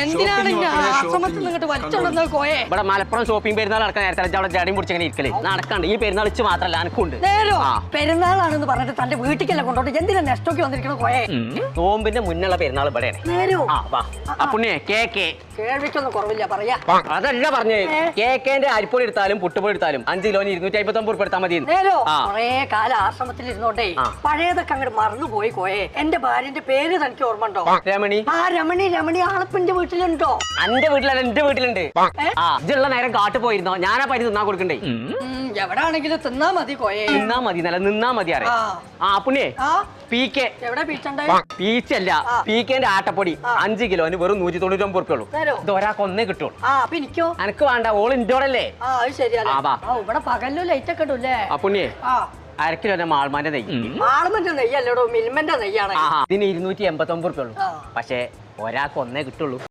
എന്തിനാണ് ആശ്രമത്തിൽ നിന്നിട്ട് വലിച്ചോണ്ടെന്ന് കോയെ ഇവിടെ മലപ്പുറം ഷോപ്പിംഗ് പെരുന്നാൾ നടക്കാൻ നേരത്തെ അവിടെ ജടയും പിടിച്ചിങ്ങനെ ഇരിക്കല് നടക്കണ്ട് ഈ പെരുന്നാൾ ഇച്ച് മാത്രല്ല എനിക്കുണ്ട് നേരോ പെരുന്നാളാണെന്ന് പറഞ്ഞിട്ട് തന്റെ വീട്ടിക്കല്ല കൊണ്ടോട്ട് എന്തിനാ നെസ്റ്റോക്കി വന്നിരിക്കണ കോയെ നോമ്പിന്റെ മുന്നുള്ള പെരുന്നാൾ ഇവിടെയാണ് നേരോ പുണ്യേ കേക്ക് കേൾവിക്കൊന്നും കുറവില്ല പറയാ അതല്ല പറഞ്ഞേ കേക്കേന്റെ അരിപ്പൊടി എടുത്താലും പുട്ടുപൊടി എടുത്താലും 5 കിലോന് 259 ഉറുപ്പ് എടുത്താൽ മതി നേരോ കൊറേ കാലം ആശ്രമത്തിൽ ഇരുന്നോട്ടെ പഴയതൊക്കെ അങ്ങോട്ട് മറന്നുപോയി കോയെ എന്റെ ഭാര്യന്റെ പേര് തനിക്ക് ഓർമ്മ ഉണ്ടോ രമണി രമണി ആളപ്പിന്റെ വീട്ടിലുണ്ടോ എന്റെ വീട്ടിലല്ല എന്റെ വീട്ടിലുണ്ട് ഇതുള്ള നേരം കാട്ടു പോയിരുന്നോ ഞാനാ പരി തിന്നാ കൊടുക്കണ്ടേ എവിടാണെങ്കിലും തിന്നാ മതി കോയെ നിന്നാ മതി നല്ല നിന്നാ മതി അറിയാം പുണ്യേ പീക്കെ എവിടെ പീച്ചണ്ടേ പീച്ചല്ല പീക്കേന്റെ ആട്ടപ്പൊടി 5 കിലോന് വെറും 199 ഉറുപ്പുള്ളൂ ഇത് ഒരാൾക്ക് ഒന്നേ കിട്ടുള്ളൂ എനിക്കോ എനക്ക് വേണ്ട ഓൾ ഇൻഡോറല്ലേ ഇവിടെ പകലും ലൈറ്റ് ഒക്കെ ഇടൂല്ലേ പുണ്യേ 1/2 കിലോ മാൾമാന്റെ നെയ്യ് മാൾമന്റെ നെയ്യല്ലടോ മിൽമന്റെ നെയ്യാണ് ഇതിന് 289 ഉറുപ്പുള്ളൂ പക്ഷെ ഒരാൾക്ക് ഒന്നേ കിട്ടുള്ളൂ